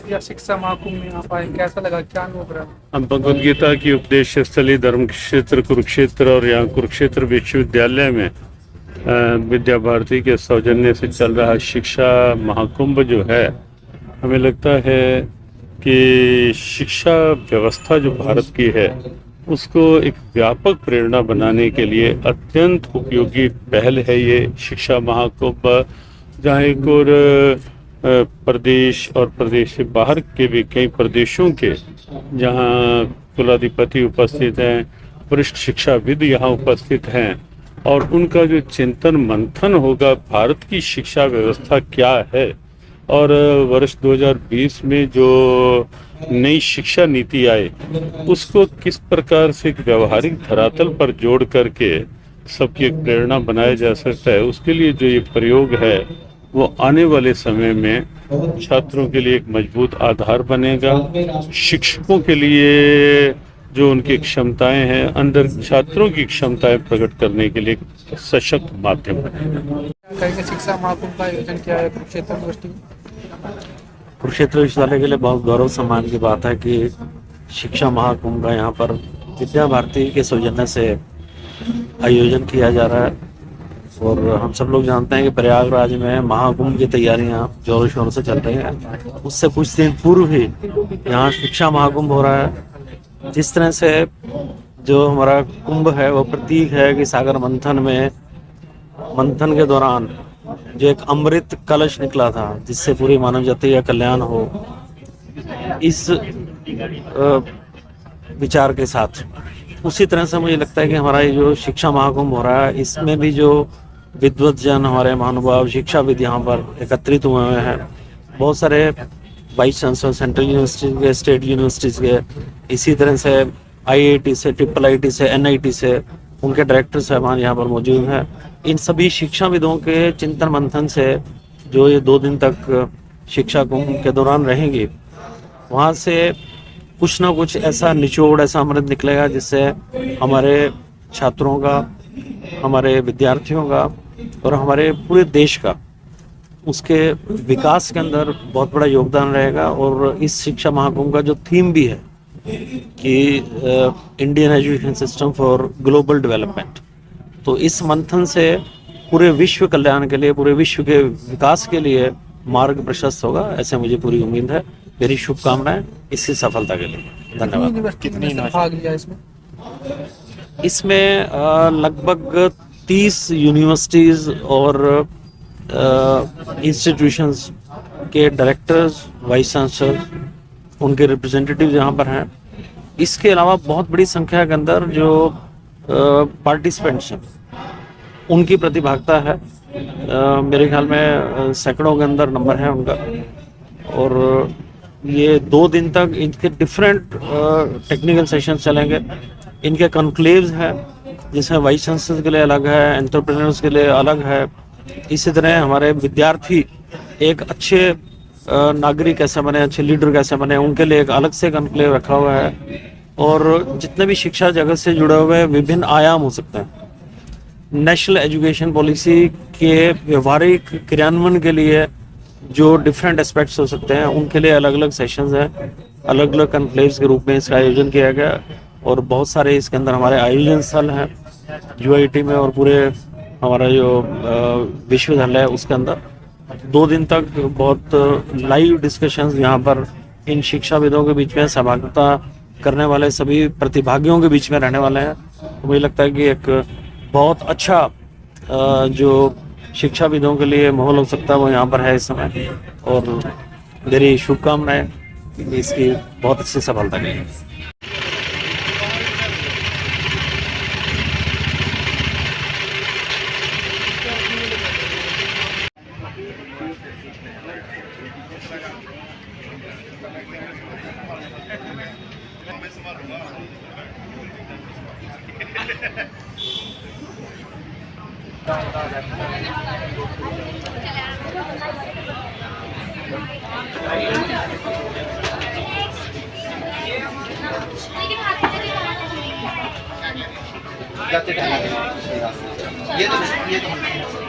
अंतर्राष्ट्रीय शिक्षा महाकुंभ में आप आए, कैसा लगा, क्या अनुभव रहा? हम भगवद गीता की उपदेश स्थली धर्म क्षेत्र कुरुक्षेत्र और यहाँ कुरुक्षेत्र विश्वविद्यालय में विद्या भारती के सौजन्य से चल रहा शिक्षा महाकुंभ जो है, हमें लगता है कि शिक्षा व्यवस्था जो भारत की है उसको एक व्यापक प्रेरणा बनाने के लिए अत्यंत उपयोगी पहल है ये शिक्षा महाकुंभ। जहाँ एक और प्रदेश और प्रदेश से बाहर के भी कई प्रदेशों के जहाँ कुलाधिपति उपस्थित हैं, वरिष्ठ शिक्षाविद यहाँ उपस्थित हैं और उनका जो चिंतन मंथन होगा भारत की शिक्षा व्यवस्था क्या है और वर्ष 2020 में जो नई शिक्षा नीति आए उसको किस प्रकार से एक व्यवहारिक धरातल पर जोड़ करके सबकी एक प्रेरणा बनाया जा सकता है, उसके लिए जो ये प्रयोग है वो आने वाले समय में छात्रों के लिए एक मजबूत आधार बनेगा। शिक्षकों के लिए जो उनकी क्षमताएं हैं, अंदर छात्रों की क्षमताएं प्रकट करने के लिए एक सशक्त माध्यम बनेगा। शिक्षा महाकुंभ का आयोजन किया है कुरुक्षेत्र यूनिवर्सिटी में। कुरुक्षेत्र विश्वविद्यालय के लिए बहुत गौरव सम्मान की बात है कि शिक्षा महाकुंभ का यहाँ पर विद्या भारती के सौजन्य से आयोजन किया जा रहा है और हम सब लोग जानते हैं कि प्रयागराज में महाकुंभ की तैयारियां जोरों शोरों से चल रही हैं। उससे कुछ दिन पूर्व ही यहाँ शिक्षा महाकुंभ हो रहा है। जिस तरह से जो हमारा कुंभ है वो प्रतीक है कि सागर मंथन के दौरान जो एक अमृत कलश निकला था जिससे पूरी मानव जाति का कल्याण हो, इस विचार के साथ उसी तरह से मुझे लगता है कि हमारा ये जो शिक्षा महाकुंभ हो रहा है इसमें भी जो विद्वत जन, हमारे महानुभाव शिक्षाविद यहाँ पर एकत्रित हुए हैं। बहुत सारे वाइस चांसलर सेंट्रल यूनिवर्सिटीज के, स्टेट यूनिवर्सिटीज के, इसी तरह से IIT से, IIIT से, NIT से उनके डायरेक्टर साहबान यहाँ पर मौजूद हैं। इन सभी शिक्षाविदों के चिंतन मंथन से जो ये 2 दिन तक शिक्षा कुंभ के दौरान रहेंगी, वहाँ से कुछ ना कुछ ऐसा निचोड़, ऐसा अमृत निकलेगा जिससे हमारे छात्रों का, हमारे विद्यार्थियों का और हमारे पूरे देश का उसके विकास के अंदर बहुत बड़ा योगदान रहेगा। और इस शिक्षा महाकुंभ का जो थीम भी है कि Indian education system for global development, तो इस मंथन से पूरे विश्व कल्याण के लिए, पूरे विश्व के विकास के लिए मार्ग प्रशस्त होगा, ऐसे मुझे पूरी उम्मीद है। मेरी शुभकामनाएं इसकी सफलता के लिए। धन्यवाद। कितनी भाग लिया इसमें? इसमें लगभग 30 यूनिवर्सिटीज और इंस्टीट्यूशंस के डायरेक्टर्स, वाइस चांसलर, उनके रिप्रेजेंटेटिव यहाँ पर हैं। इसके अलावा बहुत बड़ी संख्या के अंदर जो पार्टिसिपेंट्स हैं उनकी प्रतिभागिता है। मेरे ख्याल में सैकड़ों के अंदर नंबर है उनका। और ये 2 दिन तक इनके डिफरेंट टेक्निकल सेशन चलेंगे। इनके कॉन्क्लेव्स हैं जिसमें वाइस चांसलर के लिए अलग है, एंटरप्रेन्योर्स के लिए अलग है। इसी तरह हमारे विद्यार्थी एक अच्छे नागरिक कैसे बने, अच्छे लीडर कैसे बने, उनके लिए एक अलग से कॉन्क्लेव रखा हुआ है। और जितने भी शिक्षा जगत से जुड़े हुए विभिन्न आयाम हो सकते हैं, नेशनल एजुकेशन पॉलिसी के व्यवहारिक क्रियान्वयन के लिए जो डिफरेंट एस्पेक्ट्स हो सकते हैं, उनके लिए अलग अलग सेशंस हैं। अलग अलग कॉन्क्लेव्स के रूप में इसका आयोजन किया गया और बहुत सारे इसके अंदर हमारे आयोजन स्थल हैं UIT में और पूरे हमारा जो विश्वविद्यालय है उसके अंदर। 2 दिन तक बहुत लाइव डिस्कशंस यहाँ पर इन शिक्षाविदों के बीच में सहभागिता करने वाले सभी प्रतिभागियों के बीच में रहने वाले हैं। तो मुझे लगता है कि एक बहुत अच्छा जो शिक्षाविदों के लिए माहौल हो सकता है वो यहाँ पर है इस समय। और मेरी शुभकामनाएं इसकी बहुत अच्छी सफलता के लिए। ये तो